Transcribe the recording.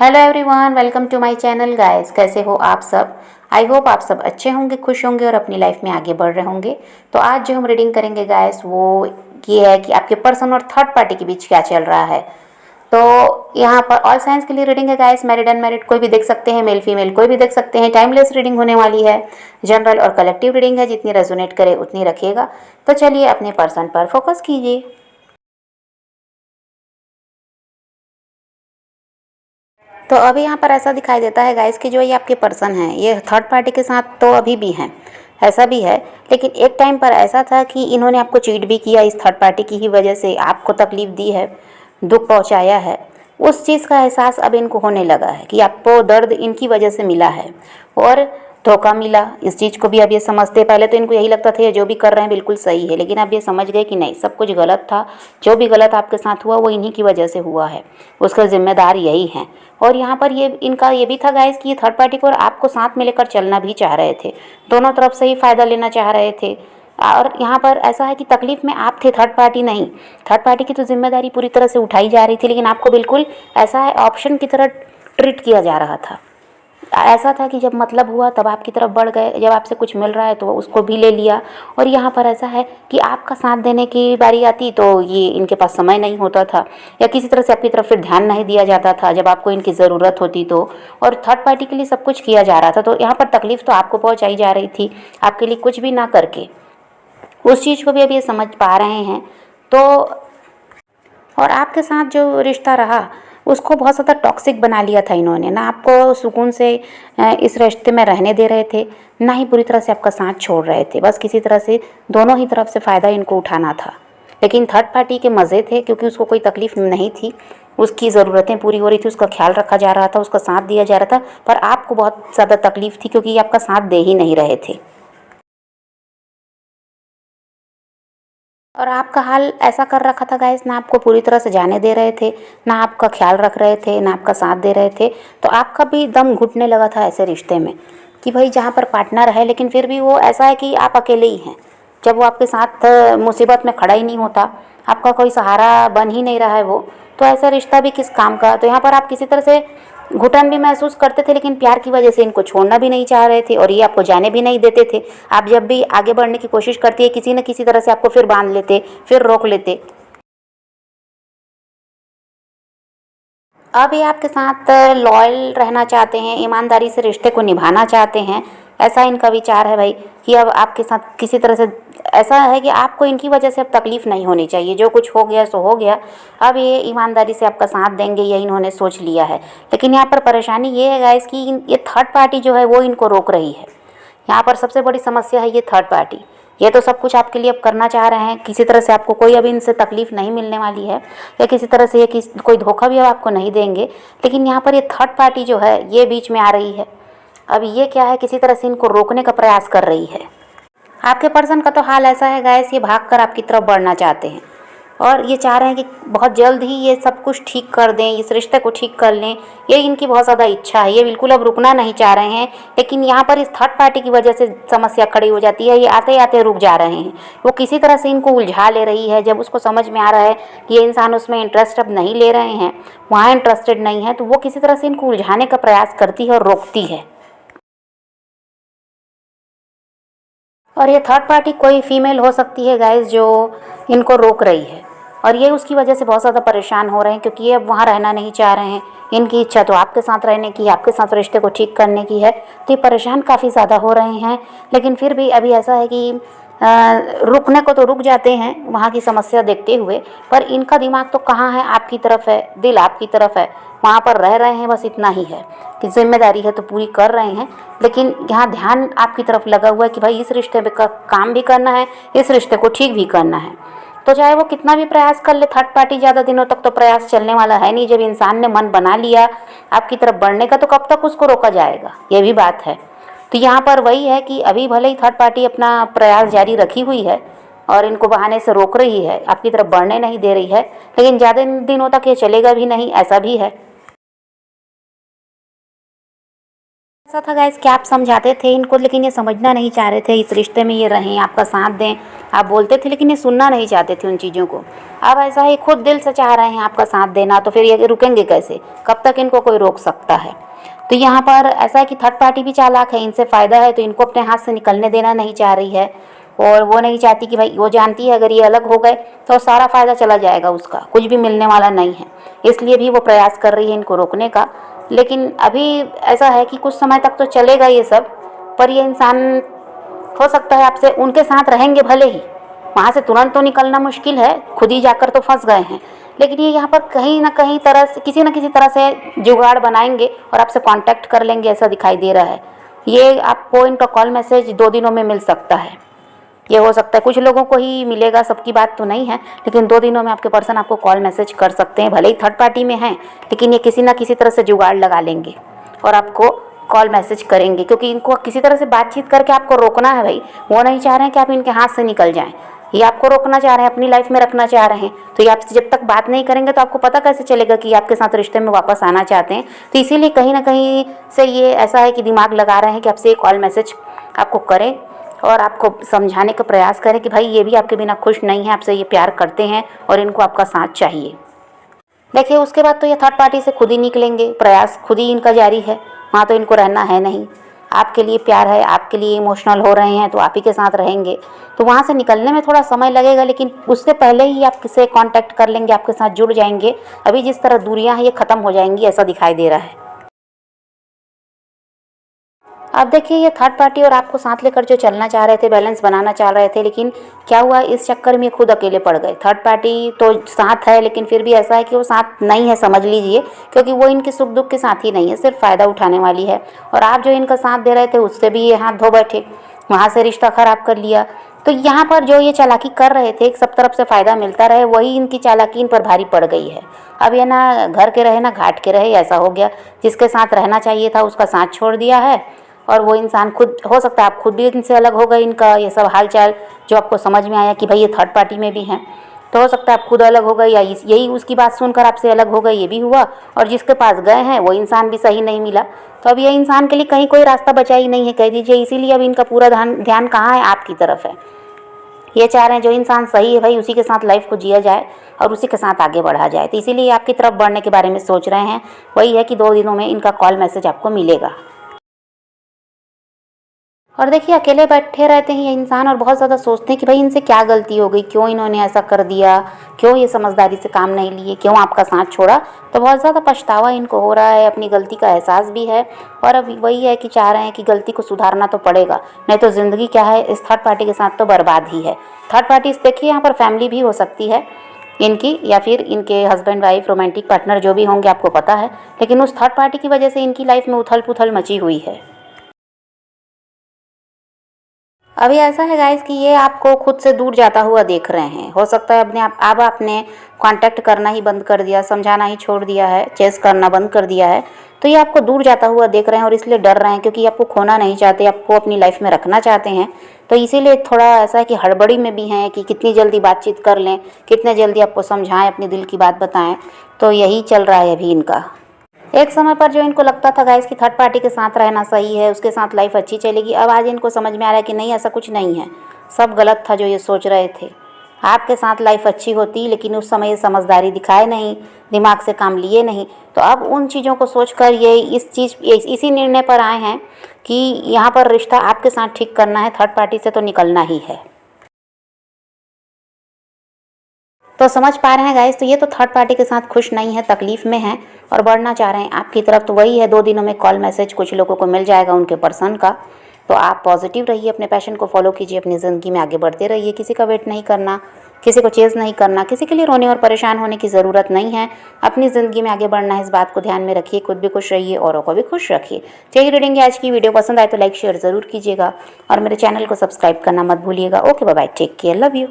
Hello everyone, welcome to my channel guys. कैसे हो आप सब? आई होप आप सब अच्छे होंगे, खुश होंगे और अपनी लाइफ में आगे बढ़ रहे होंगे। तो आज जो हम रीडिंग करेंगे गाइस वो ये है कि आपके पर्सन और थर्ड पार्टी के बीच क्या चल रहा है। तो यहाँ पर ऑल साइंस के लिए रीडिंग है गाइस। मैरिड अनमैरिड कोई भी देख सकते हैं, मेल फीमेल कोई भी देख सकते हैं। टाइमलेस रीडिंग होने वाली है। जनरल और कलेक्टिव रीडिंग है, जितनी रेजोनेट करे उतनी रखिएगा। तो चलिए अपने पर्सन पर फोकस कीजिए। तो अभी यहाँ पर ऐसा दिखाई देता है गाइस कि जो ये आपके पर्सन हैं ये थर्ड पार्टी के साथ तो अभी भी हैं, ऐसा भी है। लेकिन एक टाइम पर ऐसा था कि इन्होंने आपको चीट भी किया, इस थर्ड पार्टी की ही वजह से आपको तकलीफ दी है, दुख पहुंचाया है। उस चीज़ का एहसास अब इनको होने लगा है कि आपको दर्द इनकी वजह से मिला है और धोखा मिला। इस चीज़ को भी अब ये समझते। पहले तो इनको यही लगता था ये जो भी कर रहे हैं बिल्कुल सही है, लेकिन अब ये समझ गए कि नहीं, सब कुछ गलत था। जो भी गलत आपके साथ हुआ वो इन्हीं की वजह से हुआ है, उसका जिम्मेदार यही हैं। और यहाँ पर ये इनका ये भी था गाइस कि ये थर्ड पार्टी को और आपको साथ में लेकर चलना भी चाह रहे थे, दोनों तरफ से ही फ़ायदा लेना चाह रहे थे। और यहाँ पर ऐसा है कि तकलीफ़ में आप थे, थर्ड पार्टी नहीं। थर्ड पार्टी की तो जिम्मेदारी पूरी तरह से उठाई जा रही थी, लेकिन आपको बिल्कुल ऐसा है ऑप्शन की तरह ट्रीट किया जा रहा था। ऐसा था कि जब मतलब हुआ तब आपकी तरफ बढ़ गए, जब आपसे कुछ मिल रहा है तो उसको भी ले लिया। और यहाँ पर ऐसा है कि आपका साथ देने की बारी आती तो ये इनके पास समय नहीं होता था, या किसी तरह से आपकी तरफ फिर ध्यान नहीं दिया जाता था जब आपको इनकी ज़रूरत होती तो। और थर्ड पार्टी के लिए सब कुछ किया जा रहा था, तो यहाँ पर तकलीफ़ तो आपको पहुँचाई जा रही थी, आपके लिए कुछ भी ना करके। उस चीज़ को भी अब ये समझ पा रहे हैं। तो और आपके साथ जो रिश्ता रहा उसको बहुत ज़्यादा टॉक्सिक बना लिया था इन्होंने। ना आपको सुकून से इस रिश्ते में रहने दे रहे थे, ना ही पूरी तरह से आपका साथ छोड़ रहे थे। बस किसी तरह से दोनों ही तरफ से फ़ायदा इनको उठाना था। लेकिन थर्ड पार्टी के मज़े थे क्योंकि उसको कोई तकलीफ़ नहीं थी, उसकी ज़रूरतें पूरी हो रही थी, उसका ख्याल रखा जा रहा था, उसका साथ दिया जा रहा था। पर आपको बहुत ज़्यादा तकलीफ़ थी क्योंकि ये आपका साथ दे ही नहीं रहे थे। और आपका हाल ऐसा कर रखा था गाइस, ना आपको पूरी तरह से जाने दे रहे थे, ना आपका ख्याल रख रहे थे, ना आपका साथ दे रहे थे। तो आपका भी दम घुटने लगा था ऐसे रिश्ते में कि भाई जहाँ पर पार्टनर है लेकिन फिर भी वो ऐसा है कि आप अकेले ही हैं। जब वो आपके साथ मुसीबत में खड़ा ही नहीं होता, आपका कोई सहारा बन ही नहीं रहा है वो, तो ऐसा रिश्ता भी किस काम का। तो यहाँ पर आप किसी तरह से घुटन भी महसूस करते थे, लेकिन प्यार की वजह से इनको छोड़ना भी नहीं चाह रहे थे और ये आपको जाने भी नहीं देते थे। आप जब भी आगे बढ़ने की कोशिश करती है किसी न किसी तरह से आपको फिर बांध लेते, फिर रोक लेते। अब ये आपके साथ लॉयल रहना चाहते हैं, ईमानदारी से रिश्ते को निभाना चाहते हैं। ऐसा इनका विचार है भाई कि अब आपके साथ किसी तरह से ऐसा है कि आपको इनकी वजह से अब तकलीफ़ नहीं होनी चाहिए। जो कुछ हो गया सो हो गया। अब ये ईमानदारी से आपका साथ देंगे, ये इन्होंने सोच लिया है। लेकिन यहाँ पर परेशानी ये है गाइस कि ये थर्ड पार्टी जो है वो इनको रोक रही है। यहाँ पर सबसे बड़ी समस्या है ये थर्ड पार्टी। ये तो सब कुछ आपके लिए अब करना चाह रहे हैं, किसी तरह से आपको कोई अभी इनसे तकलीफ़ नहीं मिलने वाली है, या किसी तरह से ये कोई धोखा भी अब आपको नहीं देंगे। लेकिन यहाँ पर ये थर्ड पार्टी जो है ये बीच में आ रही है। अब ये क्या है, किसी तरह से इनको रोकने का प्रयास कर रही है। आपके पर्सन का तो हाल ऐसा है गाइस, ये भाग कर आपकी तरफ बढ़ना चाहते हैं और ये चाह रहे हैं कि बहुत जल्द ही ये सब कुछ ठीक कर दें, इस रिश्ते को ठीक कर लें। ये इनकी बहुत ज़्यादा इच्छा है, ये बिल्कुल अब रुकना नहीं चाह रहे हैं। लेकिन यहाँ पर इस थर्ड पार्टी की वजह से समस्या खड़ी हो जाती है, ये आते आते रुक जा रहे हैं। वो किसी तरह से इनको उलझा ले रही है। जब उसको समझ में आ रहा है कि ये इंसान उसमें इंटरेस्ट अब नहीं ले रहे हैं, वहाँ इंटरेस्टेड नहीं है, तो वो किसी तरह से इनको उलझाने का प्रयास करती है और रोकती है। और ये थर्ड पार्टी कोई फीमेल हो सकती है गाइस जो इनको रोक रही है, और ये उसकी वजह से बहुत ज़्यादा परेशान हो रहे हैं क्योंकि ये अब वहाँ रहना नहीं चाह रहे हैं। इनकी इच्छा तो आपके साथ रहने की, आपके साथ रिश्ते को ठीक करने की है। तो ये परेशान काफ़ी ज़्यादा हो रहे हैं। लेकिन फिर भी अभी ऐसा है कि रुकने को तो रुक जाते हैं वहाँ की समस्या देखते हुए, पर इनका दिमाग तो कहाँ है, आपकी तरफ है, दिल आपकी तरफ है। वहाँ पर रह रहे हैं, बस इतना ही है कि जिम्मेदारी है तो पूरी कर रहे हैं। लेकिन यहाँ ध्यान आपकी तरफ लगा हुआ है कि भाई इस रिश्ते में काम भी करना है, इस रिश्ते को ठीक भी करना है। तो चाहे वो कितना भी प्रयास कर ले थर्ड पार्टी, ज़्यादा दिनों तक तो प्रयास चलने वाला है नहीं। जब इंसान ने मन बना लिया आपकी तरफ बढ़ने का, तो कब तक उसको रोका जाएगा, ये भी बात है। तो यहाँ पर वही है कि अभी भले ही थर्ड पार्टी अपना प्रयास जारी रखी हुई है और इनको बहाने से रोक रही है, आपकी तरफ बढ़ने नहीं दे रही है, लेकिन ज़्यादा दिनों तक ये चलेगा भी नहीं, ऐसा भी है। ऐसा था गाइस कि आप समझाते थे इनको, लेकिन ये समझना नहीं चाह रहे थे, इस रिश्ते में ये रहें, आपका साथ दें, आप बोलते थे, लेकिन ये सुनना नहीं चाहते थे उन चीज़ों को। अब ऐसा है खुद दिल से चाह रहे हैं आपका साथ देना, तो फिर ये रुकेंगे कैसे? कब तक इनको कोई रोक सकता है? तो यहाँ पर ऐसा है कि थर्ड पार्टी भी चालाक है, इनसे फ़ायदा है तो इनको अपने हाथ से निकलने देना नहीं चाह रही है। और वो नहीं चाहती कि भाई, वो जानती है अगर ये अलग हो गए तो सारा फ़ायदा चला जाएगा, उसका कुछ भी मिलने वाला नहीं है। इसलिए भी वो प्रयास कर रही है इनको रोकने का। लेकिन अभी ऐसा है कि कुछ समय तक तो चलेगा ये सब, पर ये इंसान हो सकता है आपसे उनके साथ रहेंगे भले ही, वहाँ से तुरंत तो निकलना मुश्किल है, खुद ही जाकर तो फंस गए हैं, लेकिन ये यहाँ पर कहीं ना कहीं तरह से, किसी न किसी तरह से जुगाड़ बनाएंगे और आपसे कांटेक्ट कर लेंगे, ऐसा दिखाई दे रहा है। ये आपको इनका कॉल मैसेज 2 दिनों में मिल सकता है, ये हो सकता है कुछ लोगों को ही मिलेगा, सबकी बात तो नहीं है, लेकिन 2 दिनों में आपके पर्सन आपको कॉल मैसेज कर सकते हैं। भले ही थर्ड पार्टी में हैं, लेकिन ये किसी ना किसी तरह से जुगाड़ लगा लेंगे और आपको कॉल मैसेज करेंगे, क्योंकि इनको किसी तरह से बातचीत करके आपको रोकना है भाई। वो नहीं चाह रहे हैं कि आप इनके हाथ से निकल जाएं, ये आपको रोकना चाह रहे हैं, अपनी लाइफ में रखना चाह रहे हैं। तो ये आपसे जब तक बात नहीं करेंगे तो आपको पता कैसे चलेगा कि आपके साथ रिश्ते में वापस आना चाहते हैं? तो इसीलिए कहीं ना कहीं से ये ऐसा है कि दिमाग लगा रहे हैं कि आपसे कॉल मैसेज आपको करें और आपको समझाने का प्रयास करें कि भाई ये भी आपके बिना खुश नहीं है, आपसे ये प्यार करते हैं और इनको आपका साथ चाहिए। देखिए उसके बाद तो ये थर्ड पार्टी से खुद ही निकलेंगे, प्रयास खुद ही इनका जारी है, वहाँ तो इनको रहना है नहीं। आपके लिए प्यार है, आपके लिए इमोशनल हो रहे हैं तो आप ही के साथ रहेंगे, तो वहाँ से निकलने में थोड़ा समय लगेगा, लेकिन उससे पहले ही आप किससे कांटेक्ट कर लेंगे, आपके साथ जुड़ जाएंगे। अभी जिस तरह दूरियाँ हैं ये ख़त्म हो जाएंगी, ऐसा दिखाई दे रहा है। अब देखिए ये थर्ड पार्टी और आपको साथ लेकर जो चलना चाह रहे थे, बैलेंस बनाना चाह रहे थे, लेकिन क्या हुआ, इस चक्कर में खुद अकेले पड़ गए। थर्ड पार्टी तो साथ है, लेकिन फिर भी ऐसा है कि वो साथ नहीं है, समझ लीजिए, क्योंकि वो इनके सुख दुख के साथ ही नहीं है, सिर्फ फ़ायदा उठाने वाली है। और आप जो इनका साथ दे रहे थे उससे भी ये हाथ धो बैठे, वहाँ से रिश्ता ख़राब कर लिया। तो यहाँ पर जो ये चालाकी कर रहे थे, सब तरफ से फ़ायदा मिलता रहे, वही इनकी चालाकी इन पर भारी पड़ गई है। अब ये ना घर के रहे ना घाट के रहे, ऐसा हो गया। जिसके साथ रहना चाहिए था उसका साथ छोड़ दिया है, और वो इंसान खुद, हो सकता है आप खुद भी इनसे अलग हो गए, इनका ये सब हालचाल जो आपको समझ में आया कि भाई ये थर्ड पार्टी में भी हैं, तो हो सकता है आप खुद अलग हो गए, या यही उसकी बात सुनकर आपसे अलग हो गए, ये भी हुआ। और जिसके पास गए हैं वो इंसान भी सही नहीं मिला, तो अब ये इंसान के लिए कहीं कोई रास्ता बचा ही नहीं है, कह दीजिए। इसीलिए अब इनका पूरा ध्यान कहाँ है, आपकी तरफ है। ये चाह रहे हैं जो इंसान सही है भाई उसी के साथ लाइफ को जिया जाए और उसी के साथ आगे बढ़ा जाए, तो इसीलिए आपकी तरफ बढ़ने के बारे में सोच रहे हैं। वही है कि 2 दिनों में इनका कॉल मैसेज आपको मिलेगा। और देखिए अकेले बैठे रहते हैं ये इंसान और बहुत ज़्यादा सोचते हैं कि भाई इनसे क्या गलती हो गई, क्यों इन्होंने ऐसा कर दिया, क्यों ये समझदारी से काम नहीं लिए, क्यों आपका साथ छोड़ा। तो बहुत ज़्यादा पछतावा इनको हो रहा है, अपनी गलती का एहसास भी है, और अब वही है कि चाह रहे हैं कि गलती को सुधारना तो पड़ेगा, नहीं तो ज़िंदगी क्या है इस थर्ड पार्टी के साथ तो बर्बाद ही है। थर्ड पार्टी देखिए यहाँ पर फैमिली भी हो सकती है इनकी, या फिर इनके हस्बैंड वाइफ, रोमांटिक पार्टनर जो भी होंगे आपको पता है, लेकिन उस थर्ड पार्टी की वजह से इनकी लाइफ में उथल पुथल मची हुई है। अभी ऐसा है गाइस कि ये आपको खुद से दूर जाता हुआ देख रहे हैं, हो सकता है अपने आप अब आपने कांटेक्ट करना ही बंद कर दिया, समझाना ही छोड़ दिया है, चेस करना बंद कर दिया है, तो ये आपको दूर जाता हुआ देख रहे हैं और इसलिए डर रहे हैं, क्योंकि आपको खोना नहीं चाहते, आपको अपनी लाइफ में रखना चाहते हैं। तो इसीलिए थोड़ा ऐसा है कि हड़बड़ी में भी हैं कि कितनी जल्दी बातचीत कर लें, कितने जल्दी आपको समझाएं, अपनी दिल की बात बताएं। तो यही चल रहा है अभी इनका। एक समय पर जो इनको लगता था गाइस कि थर्ड पार्टी के साथ रहना सही है, उसके साथ लाइफ अच्छी चलेगी, अब आज इनको समझ में आ रहा है कि नहीं, ऐसा कुछ नहीं है, सब गलत था जो ये सोच रहे थे। आपके साथ लाइफ अच्छी होती, लेकिन उस समय ये समझदारी दिखाए नहीं, दिमाग से काम लिए नहीं, तो अब उन चीज़ों को सोचकर ये इसी निर्णय पर आए हैं कि यहाँ पर रिश्ता आपके साथ ठीक करना है, थर्ड पार्टी से तो निकलना ही है। तो समझ पा रहे हैं गाइस, तो ये तो थर्ड पार्टी के साथ खुश नहीं है, तकलीफ में है और बढ़ना चाह रहे हैं आपकी तरफ। तो वही है, 2 दिनों में कॉल मैसेज कुछ लोगों को मिल जाएगा उनके पर्सन का। तो आप पॉजिटिव रहिए, अपने पैशन को फॉलो कीजिए, अपनी ज़िंदगी में आगे बढ़ते रहिए, किसी का वेट नहीं करना, किसी को चेज़ नहीं करना, किसी के लिए रोने और परेशान होने की ज़रूरत नहीं है। अपनी ज़िंदगी में आगे बढ़ना है, इस बात को ध्यान में रखिए, खुद भी खुश रहिए, औरों को भी खुश रखिए। यही रीडिंग है आज की। वीडियो पसंद आए तो लाइक शेयर ज़रूर कीजिएगा और मेरे चैनल को सब्सक्राइब करना मत भूलिएगा। Okay bye bye, take care, love you.